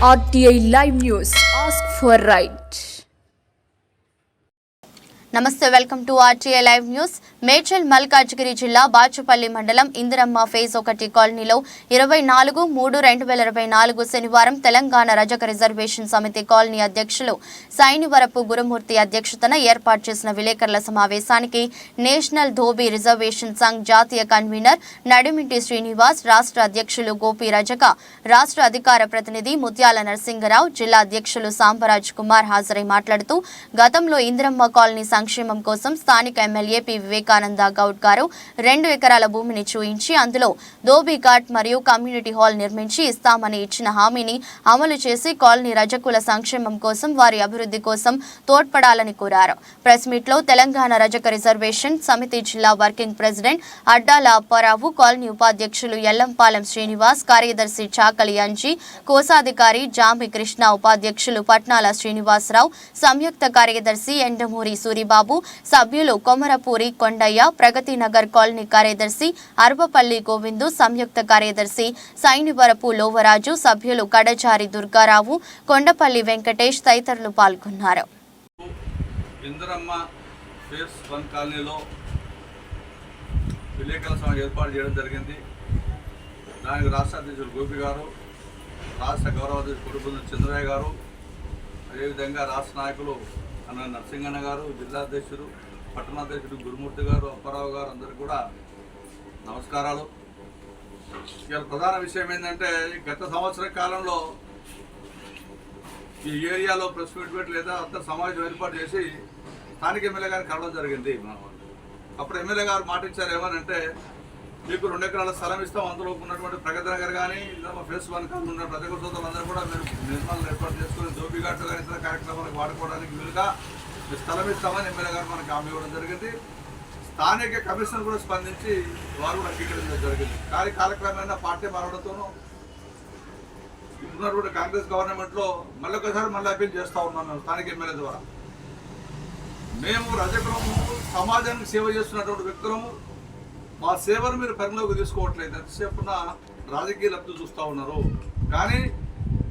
RTI Live News. Ask for right. నమస్తే, welcome to RTI live news. Medchal Malkajgiri జిల్లా బాచుపల్లి మండలం Indiramma phase 1 కాలనీలో 24/3/2024 శనివారం తెలంగాణ రజక రిజర్వేషన్ సమితి కాలనీ అధ్యక్షులు సైనివరపు గురుమూర్తి అధ్యక్షతన ఏర్పాటు చేసిన విలేకరుల సమావేశానికి నేషనల్ ధోబీ రిజర్వేషన్ సంఘ్ జాతీయ కన్వీనర్ నడిమింటి శ్రీనివాస్, రాష్ట్ర అధ్యక్షులు గోపి రజక, రాష్ట్ర అధికార ప్రతినిధి ముత్యాల నరసింగరావు, జిల్లా అధ్యక్షులు సాంబరాజ్ కుమార్ హాజరై మాట్లాడుతూ గతంలో ఇందిరమ్మ కాలనీ సంక్షేమం కోసం స్థానిక ఎమ్మెల్యే పి వివేకానంద గౌడ్ గారు 2 ఎకరాల భూమిని చూయించి అందులో ధోబీ ఘాట్ మరియు కమ్యూనిటీ హాల్ నిర్మించి ఇస్తామని ఇచ్చిన హామీని అమలు చేసి కాలనీ రజకుల సంక్షేమం కోసం, వారి అభివృద్ధి కోసం తోడ్పడాలని కోరారు. ప్రెస్ మీట్ లో తెలంగాణ రజక రిజర్వేషన్ సమితి జిల్లా working president Addala Apparao, colony ఉపాధ్యక్షులు ఎల్లంపాలెం శ్రీనివాస్, కార్యదర్శి చాకలి అంజీ, కోశాధికారి జామి కృష్ణ, ఉపాధ్యక్షులు పట్నాల శ్రీనివాసరావు, సంయుక్త కార్యదర్శి ఎండమూరి సూరిబాబు, సభ్యులు కొమరపూరి కొండయ్య, ప్రగతి నగర్ కాలనీ కార్యదర్శి అర్బపల్లి గోవిందు, సంయుక్త కార్యదర్శి సైనివరపు లోవరాజు, సభ్యులు కడచారి దుర్గారావు, కొండపల్లి వెంకటేష్ తదితరులు పాల్గొన్నారు. ఇందిరమ్మ ఫేజ్ 1 కాలనీలో విలేకరుల సభ ఏర్పాటు చేయడం జరిగింది. దానికి రాష్ట్ర అధ్యక్షులు గోపి గారు, రాష్ట్ర గౌరవ అధ్యక్షులు కొడుకుందు చంద్రయ్య గారు, అదేవిధంగా రాష్ట్ర నాయకులు అన్న నరసింగన్న గారు, జిల్లా అధ్యక్షుడు పట్టణాధ్యక్షుడు గురుమూర్తి గారు, అప్పారావు గారు, అందరికీ కూడా నమస్కారాలు. ఇవాళ ప్రధాన విషయం ఏంటంటే, గత సంవత్సర కాలంలో ఈ ఏరియాలో ప్రెస్ మీట్ లేదా అంత సమావేశం ఏర్పాటు చేసి స్థానిక ఎమ్మెల్యే గారిని కలవడం జరిగింది. అప్పుడు ఎమ్మెల్యే గారు మాట ఇచ్చారు ఏమనంటే, మీకు 2 ఎకరాల స్థలం ఇస్తాం, అందులో ఉన్నటువంటి ప్రగతి నగర్ కానీ ఇందులో ఫేజ్ 1 కాలం ఉన్న ప్రజల సోదరులందరూ కూడా మీరు నిర్మాణాలు ఏర్పాటు చేసుకుని ధోబీ ఘాట్ కానీ ఇతర కార్యక్రమాలకు వాడుకోవడానికి వీలుగా మీరు స్థలం ఇస్తామని ఎమ్మెల్యే గారు మనకు హామీ ఇవ్వడం జరిగింది. స్థానిక కమిషనర్ కూడా స్పందించి వారు కూడా అంగీకరించడం జరిగింది. కానీ కాలక్రమేణా పార్టీ మారడంతోనూ ఉన్నటువంటి కాంగ్రెస్ గవర్నమెంట్లో మళ్ళీ అప్పీల్ చేస్తూ ఉన్నాం. మేము స్థానిక ఎమ్మెల్యే ద్వారా మేము రజకులము, సమాజానికి సేవ చేస్తున్నటువంటి వ్యక్తులము, మా సేవను మీరు పరిగణలోకి తీసుకోవట్లేదు. ఎంతసేపున రాజకీయ లబ్ధి చూస్తూ ఉన్నారు. కానీ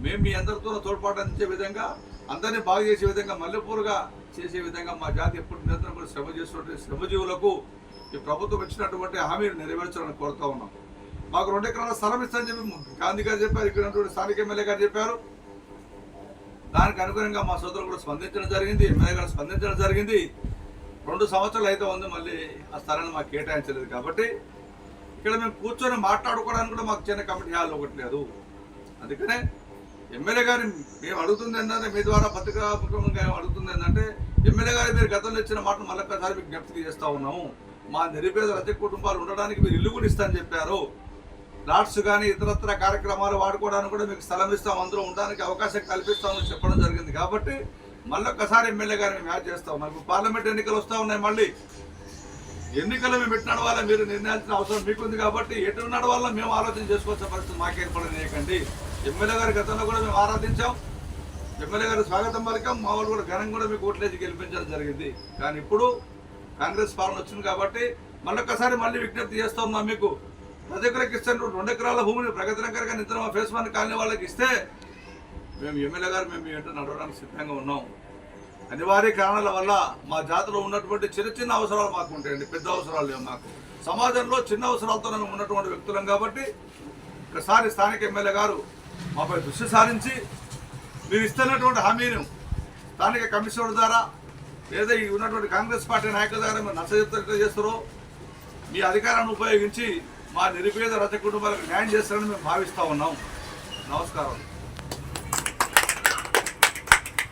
మేము మీ అందరితో తోడ్పాటు అందించే విధంగా, అందరినీ బాగు చేసే విధంగా, మల్లెపూరుగా చేసే విధంగా మా జాతి ఎప్పుడు నిరంతరం కూడా శ్రమ చేస్తున్నటువంటి శ్రమజీవులకు ఈ ప్రభుత్వం ఇచ్చినటువంటి హామీని నెరవేర్చాలని కోరుతూ ఉన్నాం. మాకు 2 ఎకరాల స్థలం ఇస్తామని చెప్పి గాంధీ గారు చెప్పారు, ఇక్కడ స్థానిక ఎమ్మెల్యే గారు చెప్పారు. దానికి అనుగుణంగా మా సోదరులు కూడా స్పందించడం జరిగింది, ఎమ్మెల్యే గారు స్పందించడం జరిగింది. 2 సంవత్సరాలు అయితే ఉంది, మళ్ళీ ఆ స్థలాన్ని మాకు కేటాయించలేదు. కాబట్టి ఇక్కడ మేము కూర్చొని మాట్లాడుకోవడానికి కూడా మాకు చిన్న కమిటీ హాల్ ఒకటి లేదు. అందుకనే ఎమ్మెల్యే గారు మేము అడుగుతుంది ఏంటంటే, మీ ద్వారా పత్రికాముఖంగా అడుగుతుంది ఏంటంటే, ఎమ్మెల్యే గారు మీరు గతంలో ఇచ్చిన మాటను మళ్ళీ ఒక్కసారి మీకు జ్ఞప్తికి చేస్తూ ఉన్నాము. మా నిరుపేద రజక కుటుంబాలు ఉండడానికి మీరు ఇల్లు కూడా ఇస్తామని చెప్పారు. ప్లాట్స్ కానీ ఇతరత్ర కార్యక్రమాలు వాడుకోవడానికి కూడా మీకు స్థలం ఇస్తాం, అందులో ఉండడానికి అవకాశం కల్పిస్తామని చెప్పడం జరిగింది. కాబట్టి మళ్ళీ ఒక్కసారి ఎమ్మెల్యే గారిని మేము యాడ్ చేస్తా ఉన్నాం. ఇప్పుడు పార్లమెంట్ ఎన్నికలు వస్తూ ఉన్నాయి. మళ్ళీ ఎన్నికలు మేము ఎటు నడవాలో మీరు నిర్ణయించిన అవసరం మీకుంది. కాబట్టి ఎటు నడవాలో మేము ఆలోచన చేసుకోవాల్సిన పరిస్థితి మాకు ఏర్పడనేయకండి. ఎమ్మెల్యే గారి గతంలో కూడా మేము ఆరాధించాం, ఎమ్మెల్యే గారి స్వాగతం పలికాం, మా వాళ్ళు కూడా ఘనంగా కూడా మీకు ఓట్లేసి గెలిపించడం జరిగింది. కానీ ఇప్పుడు కాంగ్రెస్ పాలన వచ్చింది కాబట్టి మళ్ళొక్కసారి విజ్ఞప్తి చేస్తూ ఉన్నాం. మీకు రజకులకు ఇస్తాను 2 ఎకరాల భూమిని ప్రగతి నగర్ కానీ ఇతర ఫేజ్ 1 కాలనీ వాళ్ళకి ఇస్తే మేము ఎమ్మెల్యే గారు మేము ఏంటో నడవడానికి సిద్ధంగా ఉన్నాం. అనివార్య కారణాల వల్ల మా జాతిలో ఉన్నటువంటి చిన్న అవసరాలు మాకు ఉంటాయండి, పెద్ద అవసరాలు లేవు. మాకు సమాజంలో చిన్న అవసరాలతో మేము ఉన్నటువంటి వ్యక్తులం. కాబట్టి ఒకసారి స్థానిక ఎమ్మెల్యే గారు మాపై దృష్టి సారించి మీరు ఇస్తున్నటువంటి హామీని స్థానిక కమిషనర్ ద్వారా లేదా ఈ ఉన్నటువంటి కాంగ్రెస్ పార్టీ నాయకుల ద్వారా మీరు నచ్చజెప్త చేస్తారో మీ అధికారాన్ని ఉపయోగించి మా నిరుపేద రజక కుటుంబాలకు న్యాయం చేస్తారని మేము భావిస్తూ ఉన్నాం. నమస్కారం.